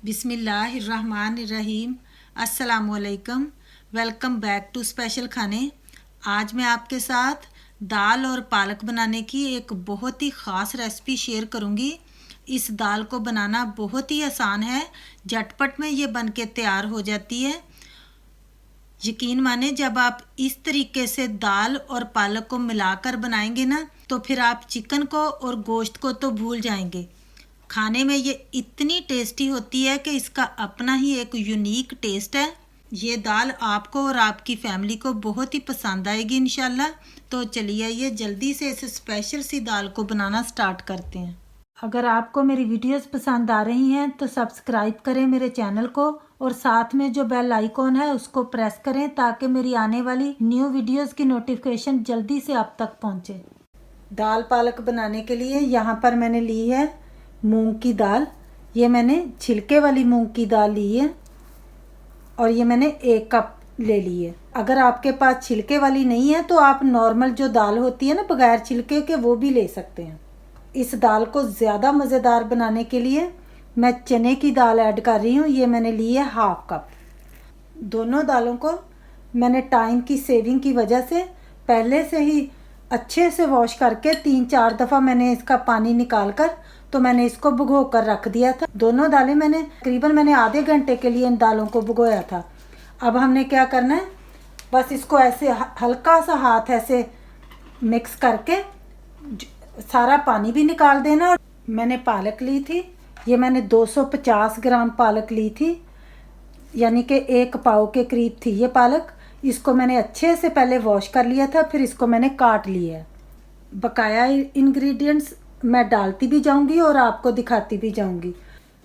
बिस्मिल्लाहिर्रहमानिर्रहीम। अस्सलामुअलैकुम। Welcome back to special खाने। आज मैं आपके साथ दाल और पालक बनाने की एक बहुत ही ख़ास रेसिपी शेयर करूंगी। इस दाल को बनाना बहुत ही आसान है, झटपट में ये बन के तैयार हो जाती है। यकीन माने जब आप इस तरीके से दाल और पालक को मिलाकर बनाएंगे ना, तो फिर आप चिकन को और गोश्त को तो भूल जाएंगे। खाने में ये इतनी टेस्टी होती है कि इसका अपना ही एक यूनिक टेस्ट है। ये दाल आपको और आपकी फैमिली को बहुत ही पसंद आएगी इंशाल्लाह। तो चलिए ये जल्दी से इस स्पेशल सी दाल को बनाना स्टार्ट करते हैं। अगर आपको मेरी वीडियोस पसंद आ रही हैं तो सब्सक्राइब करें मेरे चैनल को और साथ में जो बेल आइकॉन है उसको प्रेस करें ताकि मेरी आने वाली न्यू वीडियोस की नोटिफिकेशन जल्दी से आप तक पहुंचे। दाल पालक बनाने के लिए यहाँ पर मैंने ली है मूंग की दाल। ये मैंने छिलके वाली मूंग की दाल ली है और ये मैंने 1 कप ले ली है। अगर आपके पास छिलके वाली नहीं है तो आप नॉर्मल जो दाल होती है ना बगैर छिलके के, वो भी ले सकते हैं। इस दाल को ज़्यादा मज़ेदार बनाने के लिए मैं चने की दाल ऐड कर रही हूँ। ये मैंने ली है 1/2 कप। दोनों दालों को मैंने टाइम की सेविंग की वजह से पहले से ही अच्छे से वॉश करके 3-4 दफ़ा मैंने इसका पानी निकाल कर तो मैंने इसको भिगो कर रख दिया था। दोनों दालें मैंने आधे घंटे के लिए इन दालों को भिगोया था। अब हमने क्या करना है, बस इसको ऐसे हल्का सा हाथ ऐसे मिक्स करके सारा पानी भी निकाल देना। और मैंने पालक ली थी, ये मैंने 250 ग्राम पालक ली थी, यानी कि 1 पाव के करीब थी ये पालक। इसको मैंने अच्छे से पहले वॉश कर लिया था, फिर इसको मैंने काट लिया है। बकाया इंग्रेडिएंट्स मैं डालती भी जाऊंगी और आपको दिखाती भी जाऊंगी।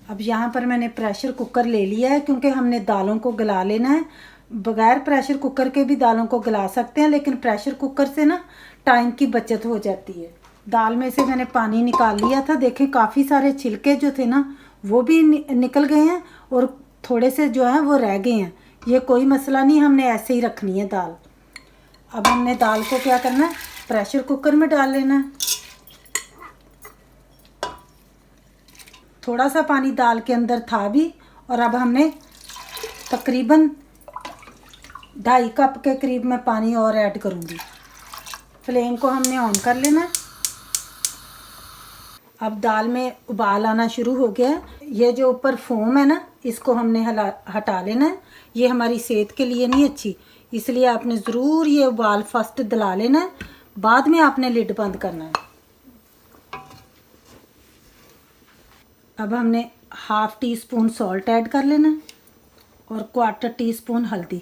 अब यहाँ पर मैंने प्रेशर कुकर ले लिया है क्योंकि हमने दालों को गला लेना है। बगैर प्रेशर कुकर के भी दालों को गला सकते हैं, लेकिन प्रेशर कुकर से ना टाइम की बचत हो जाती है। दाल में से मैंने पानी निकाल लिया था। देखें काफ़ी सारे छिलके जो थे ना वो भी निकल गए हैं और थोड़े से जो है वो रह गए हैं। ये कोई मसला नहीं, हमने ऐसे ही रखनी है दाल। अब हमने दाल को क्या करना है, प्रेशर कुकर में डाल लेना है। थोड़ा सा पानी दाल के अंदर था भी, और अब हमने तकरीबन 2.5 कप के करीब मैं पानी और ऐड करूँगी। फ्लेम को हमने ऑन कर लेना है। अब दाल में उबाल आना शुरू हो गया है। ये जो ऊपर फोम है ना, इसको हमने हटा लेना है। ये हमारी सेहत के लिए नहीं अच्छी, इसलिए आपने ज़रूर ये उबाल फर्स्ट दिला लेना है, बाद में आपने लिड बंद करना है। अब हमने 1/2 टीस्पून सॉल्ट ऐड कर लेना है और 1/4 टीस्पून हल्दी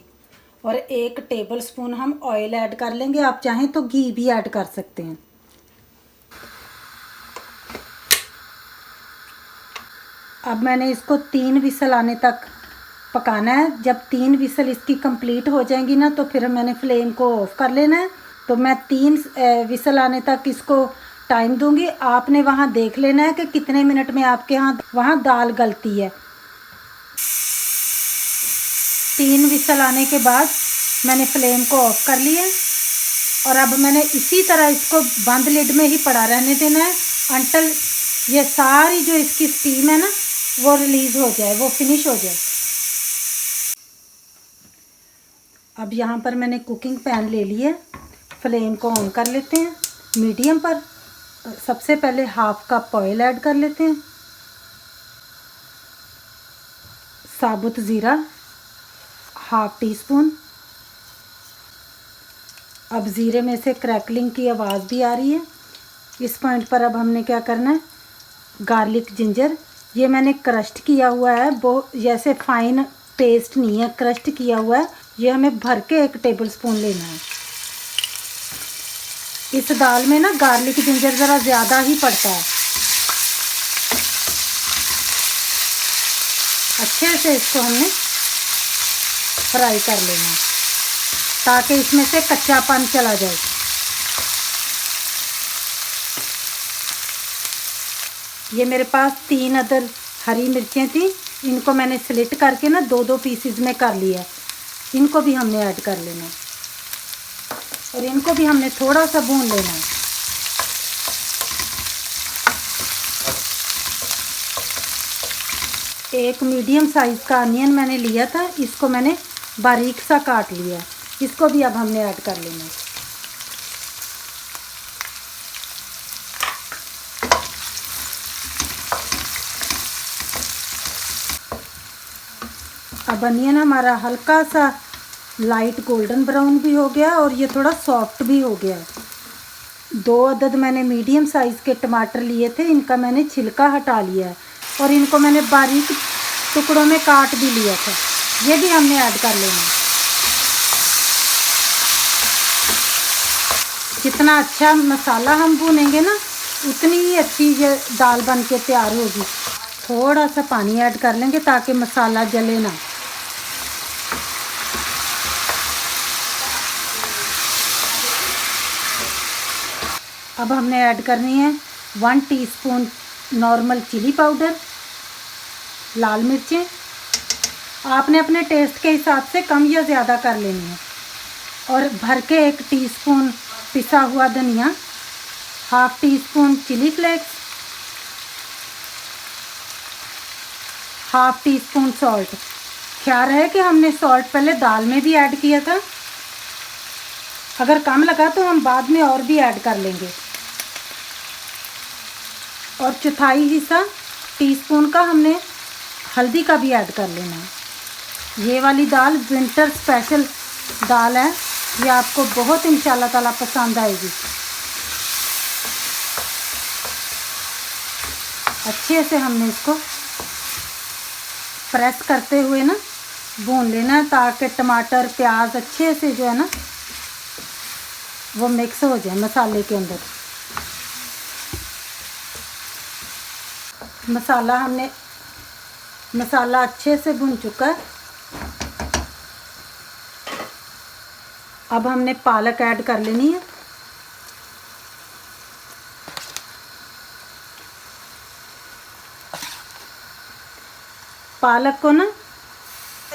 और 1 टेबलस्पून हम ऑयल ऐड कर लेंगे। आप चाहें तो घी भी ऐड कर सकते हैं। अब मैंने इसको 3 विसल आने तक पकाना है। जब 3 विसल इसकी कंप्लीट हो जाएंगी ना तो फिर मैंने फ्लेम को ऑफ कर लेना है। तो मैं 3 विसल आने तक इसको टाइम दूंगी। आपने वहाँ देख लेना है कि कितने मिनट में आपके यहाँ वहाँ दाल गलती है। 3 विसल आने के बाद मैंने फ्लेम को ऑफ कर लिया और अब मैंने इसी तरह इसको बंद लिड में ही पड़ा रहने देना है अंटल ये सारी जो इसकी स्टीम है ना वो रिलीज़ हो जाए, वो फिनिश हो जाए। अब यहाँ पर मैंने कुकिंग पैन ले लिया। फ्लेम को ऑन कर लेते हैं मीडियम पर। सबसे पहले 1/2 कप ऑयल ऐड कर लेते हैं। साबुत ज़ीरा 1/2 टीस्पून। अब ज़ीरे में से क्रैकलिंग की आवाज़ भी आ रही है। इस पॉइंट पर अब हमने क्या करना है, गार्लिक जिंजर, ये मैंने क्रस्ट किया हुआ है, वो जैसे फाइन पेस्ट नहीं है, क्रस्ट किया हुआ है। ये हमें भर के 1 टेबलस्पून लेना है। इस दाल में ना गार्लिक जिंजर ज़रा ज़्यादा ही पड़ता है। अच्छे से इसको हमने फ्राई कर लेना है ताकि इसमें से कच्चापन चला जाए। ये मेरे पास 3 अदर हरी मिर्चें थी, इनको मैंने स्लिट करके ना 2-2 पीसेस में कर लिया। इनको भी हमने ऐड कर लेना है और इनको भी हमने थोड़ा सा भून लेना है। एक मीडियम साइज़ का अनियन मैंने लिया था, इसको मैंने बारीक सा काट लिया। इसको भी अब हमने ऐड कर लेना है। अब अनियन हमारा हल्का सा लाइट गोल्डन ब्राउन भी हो गया और ये थोड़ा सॉफ्ट भी हो गया। 2 अदद मैंने मीडियम साइज़ के टमाटर लिए थे, इनका मैंने छिलका हटा लिया है और इनको मैंने बारीक टुकड़ों में काट भी लिया था। ये भी हमने ऐड कर लेना। जितना अच्छा मसाला हम भूनेंगे ना, उतनी ही अच्छी ये दाल बन के तैयार होगी। थोड़ा सा पानी ऐड कर लेंगे ताकि मसाला जले ना। अब हमने ऐड करनी है 1 टीस्पून नॉर्मल चिली पाउडर, लाल मिर्चें। आपने अपने टेस्ट के हिसाब से कम या ज़्यादा कर लेनी है। और भर के 1 टीस्पून पिसा हुआ धनिया, 1/2 teaspoon chilli flakes, 1/2 teaspoon salt. ख्याल रहे कि हमने सॉल्ट पहले दाल में भी ऐड किया था, अगर कम लगा तो हम बाद में और भी ऐड कर लेंगे। और 1/4 हिस्सा टीस्पून का हमने हल्दी का भी ऐड कर लेना है। ये वाली दाल विंटर स्पेशल दाल है, ये आपको बहुत इंशाल्लाह ताला पसंद आएगी। अच्छे से हमने इसको प्रेस करते हुए ना भून लेना है ताकि टमाटर प्याज अच्छे से जो है ना वो मिक्स हो जाए मसाले के अंदर। मसाला अच्छे से भुन चुका है। अब हमने पालक ऐड कर लेनी है। पालक को ना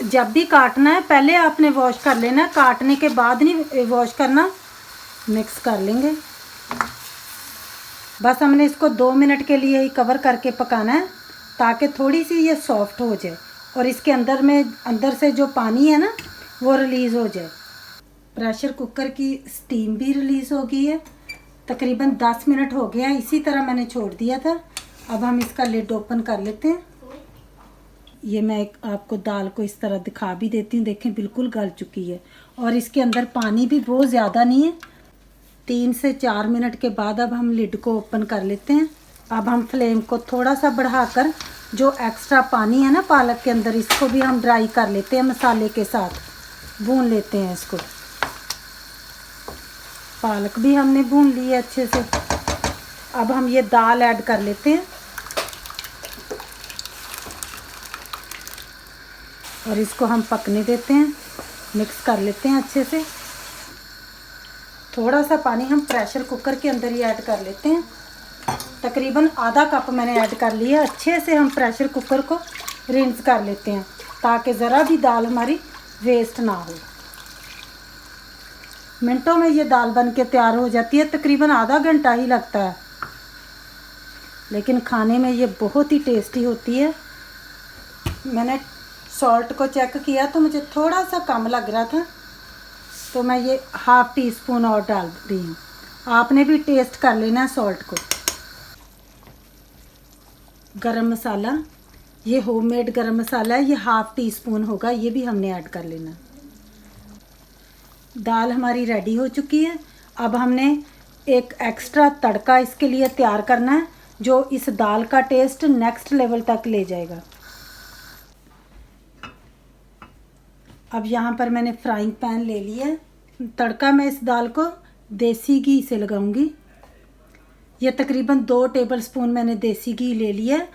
जब भी काटना है पहले आपने वॉश कर लेना है, काटने के बाद नहीं वॉश करना। मिक्स कर लेंगे। बस हमने इसको 2 मिनट के लिए ही कवर करके पकाना है ताकि थोड़ी सी ये सॉफ्ट हो जाए और इसके अंदर से जो पानी है ना वो रिलीज़ हो जाए। प्रेशर कुकर की स्टीम भी रिलीज़ हो गई है। तकरीबन 10 मिनट हो गया, इसी तरह मैंने छोड़ दिया था। अब हम इसका लिड ओपन कर लेते हैं। ये मैं आपको दाल को इस तरह दिखा भी देती हूँ। देखें बिल्कुल गल चुकी है और इसके अंदर पानी भी बहुत ज़्यादा नहीं है। 3 से 4 मिनट के बाद अब हम लिड को ओपन कर लेते हैं। अब हम फ्लेम को थोड़ा सा बढ़ाकर जो एक्स्ट्रा पानी है ना पालक के अंदर, इसको भी हम ड्राई कर लेते हैं, मसाले के साथ भून लेते हैं इसको। पालक भी हमने भून ली है अच्छे से। अब हम ये दाल ऐड कर लेते हैं और इसको हम पकने देते हैं, मिक्स कर लेते हैं अच्छे से। थोड़ा सा पानी हम प्रेशर कुकर के अंदर ही ऐड कर लेते हैं। तकरीबन आधा कप मैंने ऐड कर लिया। अच्छे से हम प्रेशर कुकर को रिंस कर लेते हैं ताकि ज़रा भी दाल हमारी वेस्ट ना हो। मिनटों में ये दाल बन के तैयार हो जाती है, तकरीबन आधा घंटा ही लगता है, लेकिन खाने में ये बहुत ही टेस्टी होती है। मैंने सॉल्ट को चेक किया तो मुझे थोड़ा सा कम लग रहा था, तो मैं ये 1/2 टीस्पून और डाल रही हूँ। आपने भी टेस्ट कर लेना है सॉल्ट को। गरम मसाला, ये होममेड गरम मसाला है, ये 1/2 टीस्पून होगा, ये भी हमने ऐड कर लेना। दाल हमारी रेडी हो चुकी है। अब हमने एक एक्स्ट्रा तड़का इसके लिए तैयार करना है जो इस दाल का टेस्ट नेक्स्ट लेवल तक ले जाएगा। अब यहाँ पर मैंने फ्राइंग पैन ले लिया है। तड़का मैं इस दाल को देसी घी से लगाऊंगी। ये तकरीबन 2 टेबलस्पून मैंने देसी घी ले लिया है।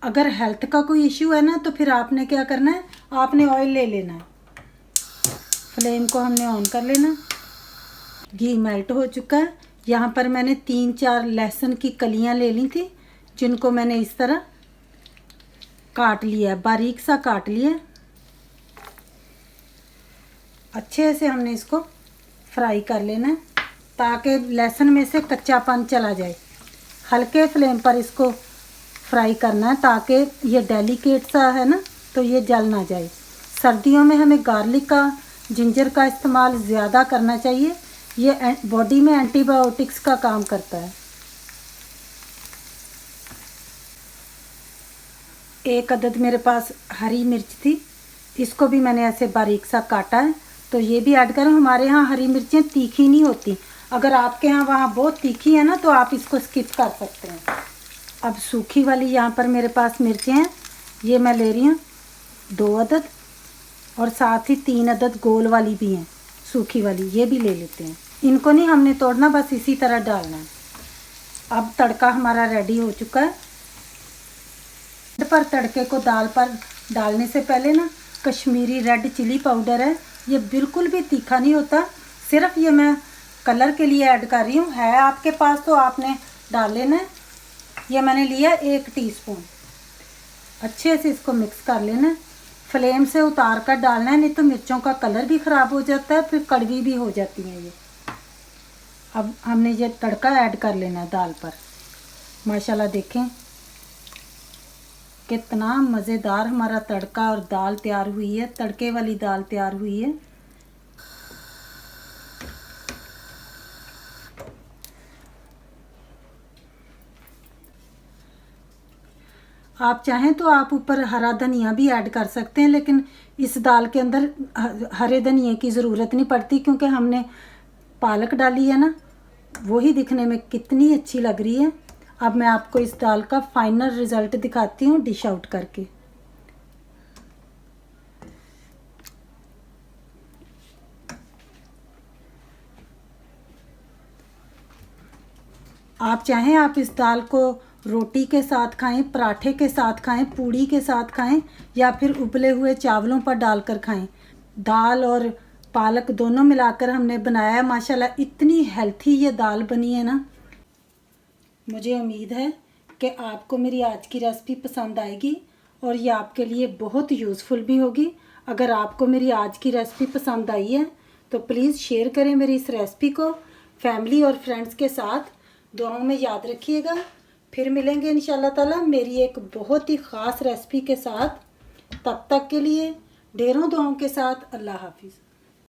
अगर हेल्थ का कोई इश्यू है ना तो फिर आपने क्या करना है, आपने ऑयल ले लेना है। फ्लेम को हमने ऑन कर लेना। घी मेल्ट हो चुका है। यहाँ पर मैंने 3-4 लहसुन की कलियाँ ले ली थी, जिनको मैंने इस तरह काट लिया, बारीक सा काट लिया। अच्छे से हमने इसको फ्राई कर लेना है ताकि लहसुन में से कच्चापन चला जाए। हल्के फ्लेम पर इसको फ्राई करना है ताकि ये डेलिकेट सा है ना, तो ये जल ना जाए। सर्दियों में हमें गार्लिक का, जिंजर का इस्तेमाल ज़्यादा करना चाहिए। ये बॉडी में एंटीबायोटिक्स का काम करता है। एक अदद मेरे पास हरी मिर्च थी, इसको भी मैंने ऐसे बारीक सा काटा है, तो ये भी ऐड करें। हमारे यहाँ हरी मिर्चें तीखी नहीं होती, अगर आपके यहाँ वहाँ बहुत तीखी है ना तो आप इसको स्किप कर सकते हैं। अब सूखी वाली यहाँ पर मेरे पास मिर्चें हैं, ये मैं ले रही हूँ 2 अदद, और साथ ही 3 अदद गोल वाली भी हैं सूखी वाली, ये भी ले लेते हैं। इनको नहीं हमने तोड़ना, बस इसी तरह डालना है। अब तड़का हमारा रेडी हो चुका है। पर तड़के को दाल पर डालने से पहले ना कश्मीरी रेड चिली पाउडर है, ये बिल्कुल भी तीखा नहीं होता, सिर्फ ये मैं कलर के लिए ऐड कर रही हूँ। है आपके पास तो आपने डाल लेना है। ये मैंने लिया 1 टीस्पून। अच्छे से इसको मिक्स कर लेना है। फ्लेम से उतार कर डालना है, नहीं तो मिर्चों का कलर भी ख़राब हो जाता है, फिर कड़वी भी हो जाती है ये। अब हमने ये तड़का ऐड कर लेना है दाल पर। माशाल्लाह देखें कितना मज़ेदार हमारा तड़का और दाल तैयार हुई है, तड़के वाली दाल तैयार हुई है। आप चाहें तो आप ऊपर हरा धनिया भी ऐड कर सकते हैं, लेकिन इस दाल के अंदर हरे धनिए की ज़रूरत नहीं पड़ती, क्योंकि हमने पालक डाली है ना, वही दिखने में कितनी अच्छी लग रही है। अब मैं आपको इस दाल का फाइनल रिज़ल्ट दिखाती हूँ डिश आउट करके। आप चाहें आप इस दाल को रोटी के साथ खाएं, पराठे के साथ खाएं, पूड़ी के साथ खाएं, या फिर उबले हुए चावलों पर डालकर खाएं। दाल और पालक दोनों मिलाकर हमने बनाया है। माशाल्लाह इतनी हेल्थी ये दाल बनी है ना। मुझे उम्मीद है कि आपको मेरी आज की रेसिपी पसंद आएगी और ये आपके लिए बहुत यूज़फुल भी होगी। अगर आपको मेरी आज की रेसिपी पसंद आई है तो प्लीज़ शेयर करें मेरी इस रेसिपी को फैमिली और फ्रेंड्स के साथ। दुआओं में याद रखिएगा। फिर मिलेंगे इंशाल्लाह ताला मेरी एक बहुत ही ख़ास रेसिपी के साथ। तब तक के लिए ढेरों दुआओं के साथ अल्लाह हाफिज़।